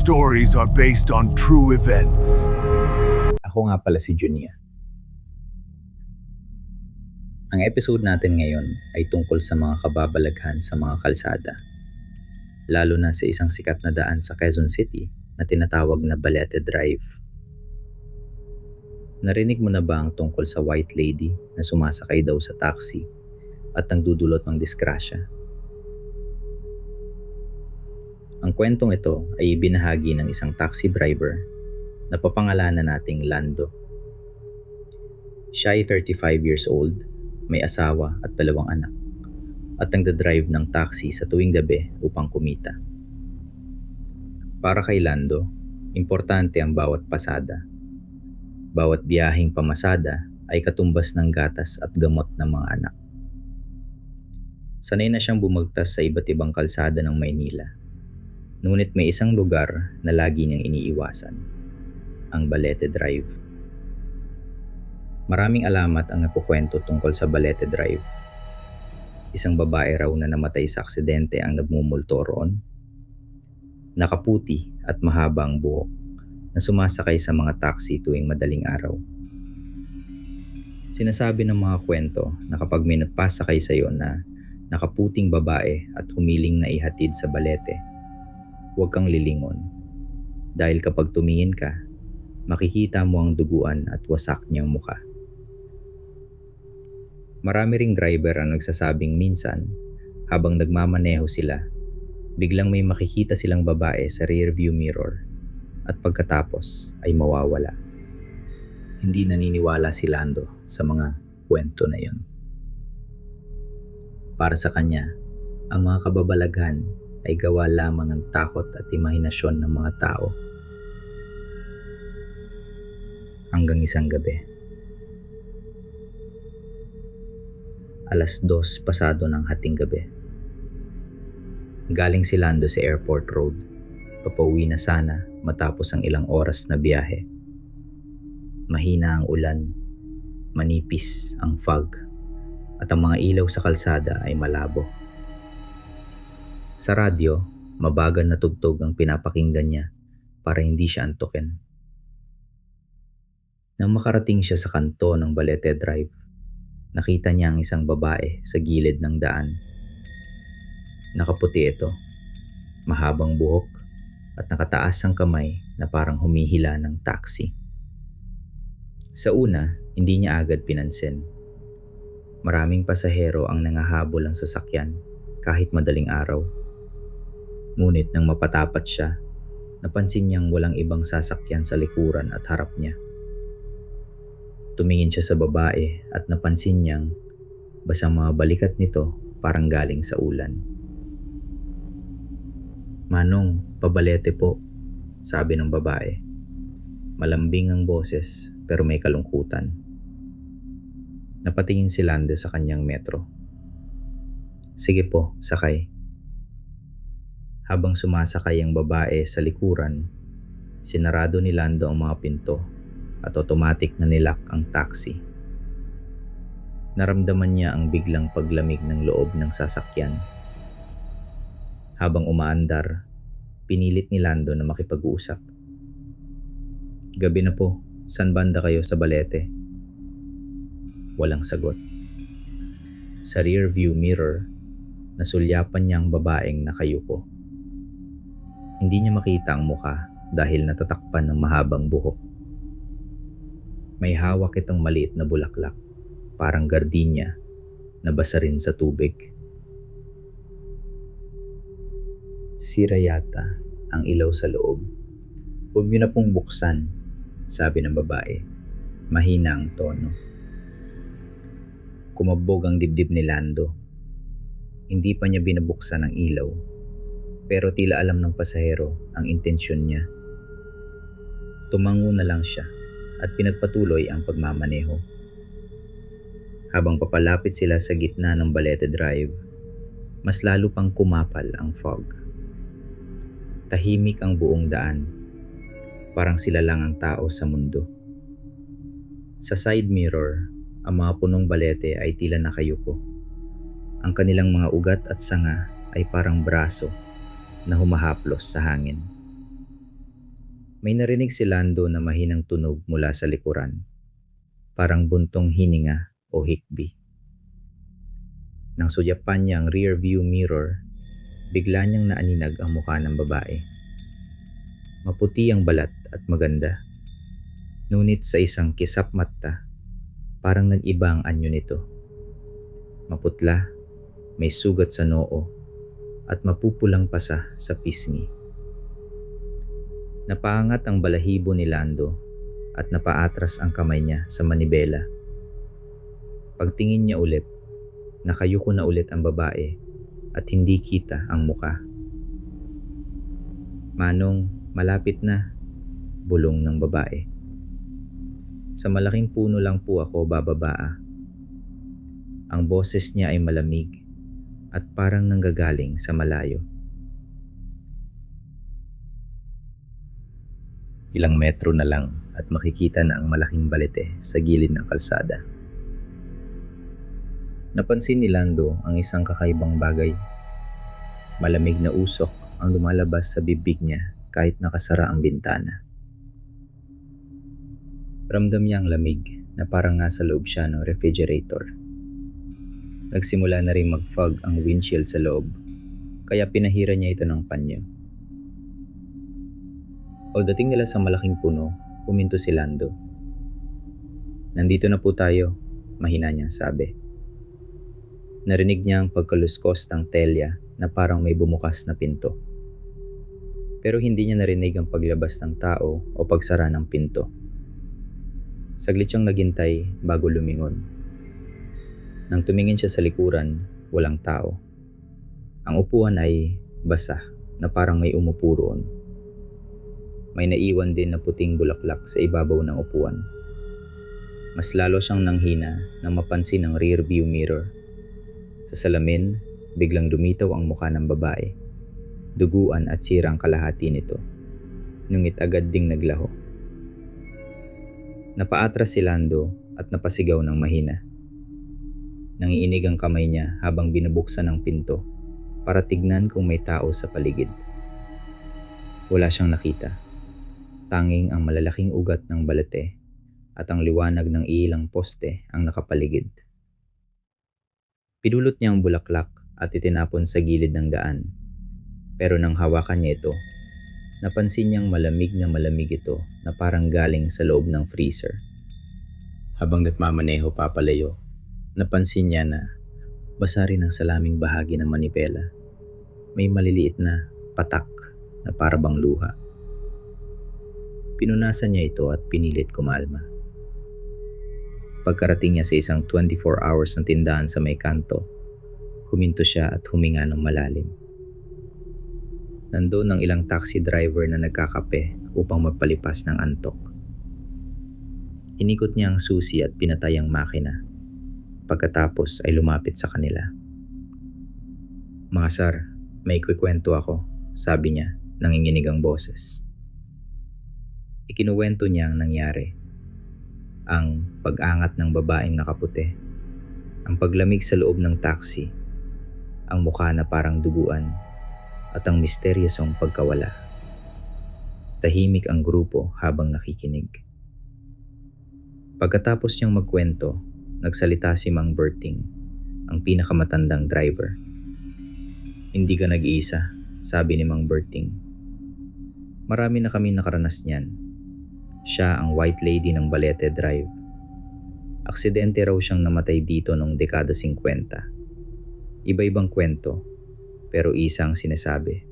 stories are based on true events. Ako nga pala si Junia. Ang episode natin ngayon ay tungkol sa mga kababalaghan sa mga kalsada, lalo na sa isang sikat na daan sa Quezon City na tinatawag na Balete Drive. Narinig mo na ba ang tungkol sa white lady na sumasakay daw sa taxi at nagdudulot ng disgrasya? Ang kwentong ito ay ibinahagi ng isang taxi driver na papangalanan nating Lando. Siya ay 35 years old, may asawa at 2 anak, at nagdadrive ng taxi sa tuwing gabi upang kumita. Para kay Lando, importante ang bawat pasada. Bawat biyaheng pamasada ay katumbas ng gatas at gamot ng mga anak. Sanay na siyang bumagtas sa iba't ibang kalsada ng Maynila. Ngunit may isang lugar na lagi niyang iniiwasan, ang Balete Drive. Maraming alamat ang nakukwento tungkol sa Balete Drive. Isang babae raw na namatay sa aksidente ang nagmumulto roon. Nakaputi at mahaba ang buhok na sumasakay sa mga taxi tuwing madaling araw. Sinasabi ng mga kwento na kapag may nagpasakay sa iyo na nakaputing babae at humiling na ihatid sa Balete, huwag kang lilingon. Dahil kapag tumingin ka, makikita mo ang duguan at wasak niyang muka. Marami ring driver ang nagsasabing minsan, habang nagmamaneho sila, biglang may makikita silang babae sa rearview mirror at pagkatapos ay mawawala. Hindi naniniwala si Lando sa mga kwento na yun. Para sa kanya, ang mga kababalaghan ay gawa lamang ng takot at imahinasyon ng mga tao. Hanggang isang gabi. 2:00 pasado ng hating gabi. Galing si Lando sa Airport Road. Papauwi na sana matapos ang ilang oras na biyahe. Mahina ang ulan, manipis ang fog, at ang mga ilaw sa kalsada ay malabo. Sa radyo, mabagal na tugtog ang pinapakinggan niya para hindi siya antukin. Nang makarating siya sa kanto ng Balete Drive, nakita niya ang isang babae sa gilid ng daan. Nakaputi ito, mahabang buhok, at nakataas ang kamay na parang humihila ng taxi. Sa una, hindi niya agad pinansin. Maraming pasahero ang nangahabol ang sasakyan kahit madaling araw. Ngunit nang mapatapat siya, napansin niyang walang ibang sasakyan sa likuran at harap niya. Tumingin siya sa babae at napansin niyang basang mga balikat nito parang galing sa ulan. "Manong, pabalete po," sabi ng babae. Malambing ang boses pero may kalungkutan. Napatingin si Lando sa kanyang metro. "Sige po, sakay." Habang sumasakay ang babae sa likuran, sinarado ni Lando ang mga pinto at automatic na nilock ang taxi. Naramdaman niya ang biglang paglamig ng loob ng sasakyan. Habang umaandar, pinilit ni Lando na makipag-usap. "Gabi na po, saan banda kayo sa Balete?" Walang sagot. Sa rear view mirror, nasulyapan niya ang babaeng nakayuko. Hindi niya makita ang mukha dahil natatakpan ng mahabang buhok. May hawak itong maliit na bulaklak, parang gardinya na basa rin sa tubig. "Sira yata ang ilaw sa loob. Huwag niyo na pong buksan," sabi ng babae. Mahina ang tono. Kumabog ang dibdib ni Lando. Hindi pa niya binabuksan ang ilaw, pero tila alam ng pasahero ang intensyon niya. Tumango na lang siya at pinagpatuloy ang pagmamaneho. Habang papalapit sila sa gitna ng Balete Drive, mas lalo pang kumapal ang fog. Tahimik ang buong daan, parang sila lang ang tao sa mundo. Sa side mirror, ang mga punong balete ay tila nakayuko. Ang kanilang mga ugat at sanga ay parang braso na humahaplos sa hangin. May narinig si Lando na mahinang tunog mula sa likuran, parang buntong hininga o hikbi. Nang suyapan niya ang rear view mirror, bigla niyang naaninag ang mukha ng babae. Maputi ang balat at maganda. Ngunit sa isang kisap mata, parang nag-iba ang anyo nito. Maputla, may sugat sa noo, at mapupulang pasa sa pisngi. Napaangat ang balahibo ni Lando at napaatras ang kamay niya sa manibela. Pagtingin niya ulit, nakayuko na ulit ang babae at hindi kita ang muka. "Manong, malapit na," bulong ng babae. "Sa malaking puno lang po ako bababa." Ang boses niya ay malamig at parang nanggagaling sa malayo. Ilang metro na lang at makikita na ang malaking balete sa gilid ng kalsada. Napansin ni Lando ang isang kakaibang bagay. Malamig na usok ang lumalabas sa bibig niya kahit nakasara ang bintana. Ramdam niya ang lamig na parang nasa loob siya ng refrigerator. Nagsimula na rin mag-fog ang windshield sa loob, kaya pinahira niya ito ng panyo. Pagdating nila sa malaking puno, huminto si Lando. "Nandito na po tayo," mahina niyang sabi. Narinig niya ang pagkaluskos ng telya na parang may bumukas na pinto. Pero hindi niya narinig ang paglabas ng tao o pagsara ng pinto. Saglit siyang naghintay bago lumingon. Nang tumingin siya sa likuran, walang tao. Ang upuan ay basa na parang may umupo roon. May naiwan din na puting bulaklak sa ibabaw ng upuan. Mas lalo siyang nanghina nang mapansin ang rear view mirror. Sa salamin, biglang lumitaw ang mukha ng babae. Duguan at sirang kalahati nito. Ngunit agad ding naglaho. Napaatras si Lando at napasigaw ng mahina. Nangiinig ang kamay niya habang binubuksan ang pinto para tignan kung may tao sa paligid. Wala siyang nakita. Tanging ang malalaking ugat ng balete at ang liwanag ng ilang poste ang nakapaligid. Pinulot niya ang bulaklak at itinapon sa gilid ng daan. Pero nang hawakan niya ito, napansin niyang malamig ito na parang galing sa loob ng freezer. Habang nagmamaneho papalayo, napansin niya na basa rin ang salaming bahagi ng manibela. May maliliit na patak na parabang luha. Pinunasan niya ito at pinilit kumalma. Pagkarating niya sa isang 24 hours na tindahan sa may kanto, huminto siya at huminga ng malalim. Nandoon ang ilang taxi driver na nagkakape upang magpalipas ng antok. Inikot niya ang susi at pinatay ang makina. Pagkatapos ay lumapit sa kanila. "Mga sir, may kukwento ako," sabi niya, nanginginig ang boses. Ikinuwento niya ang nangyari. Ang pag-angat ng babaeng nakaputi, ang paglamig sa loob ng taxi, ang mukha na parang duguan, at ang misteryosong pagkawala. Tahimik ang grupo habang nakikinig. Pagkatapos niyang magkwento, nagsalita si Mang Berting, ang pinakamatandang driver. "Hindi ka nag-iisa," sabi ni Mang Berting. "Marami na kami nakaranas niyan." Siya ang white lady ng Balete Drive. Aksidente raw siyang namatay dito noong dekada 50. Iba-ibang kwento, pero isa ang sinasabi.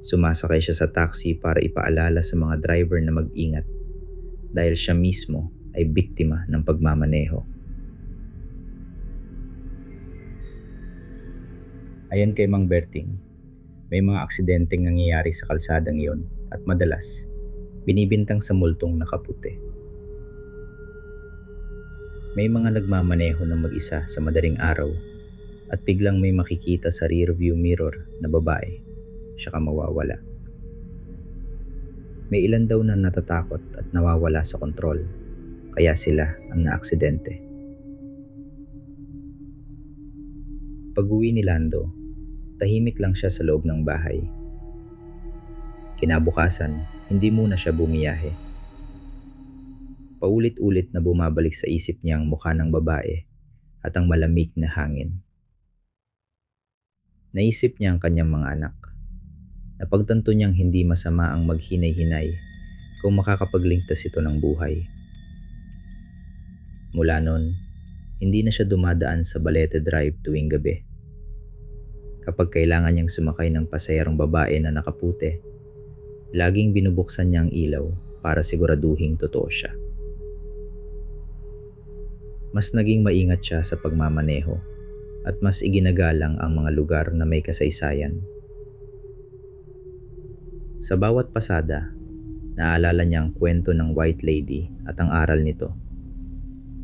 Sumasakay siya sa taxi para ipaalala sa mga driver na mag-ingat dahil siya mismo ay biktima ng pagmamaneho. Ayon kay Mang Berting, may mga aksidenteng nangyayari sa kalsadang iyon at madalas binibintang sa multong nakaputi. May mga nagmamaneho ng mag-isa sa madaling araw at biglang may makikita sa rear view mirror na babae, saka mawawala. May ilan daw na natatakot at nawawala sa kontrol, kaya sila ang naaksidente. Pag-uwi ni Lando, tahimik lang siya sa loob ng bahay. Kinabukasan, hindi muna siya bumiyahe. Paulit-ulit na bumabalik sa isip niya ang mukha ng babae at ang malamig na hangin. Naisip niya ang kanyang mga anak. Napagtanto niyang hindi masama ang maghinay-hinay kung makakapagligtas ito ng buhay. Mula noon, hindi na siya dumadaan sa Balete Drive tuwing gabi. Kapag kailangan niyang sumakay ng pasahero babae na nakaputi, laging binubuksan niya ang ilaw para siguraduhing totoo siya. Mas naging maingat siya sa pagmamaneho at mas iginagalang ang mga lugar na may kasaysayan. Sa bawat pasada, naalala niya ang kwento ng White Lady at ang aral nito.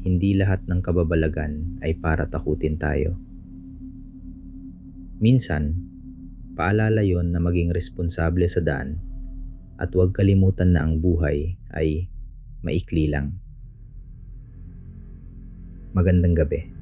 Hindi lahat ng kababalagan ay para takutin tayo. Minsan, paalala yon na maging responsable sa daan at huwag kalimutan na ang buhay ay maikli lang. Magandang gabi.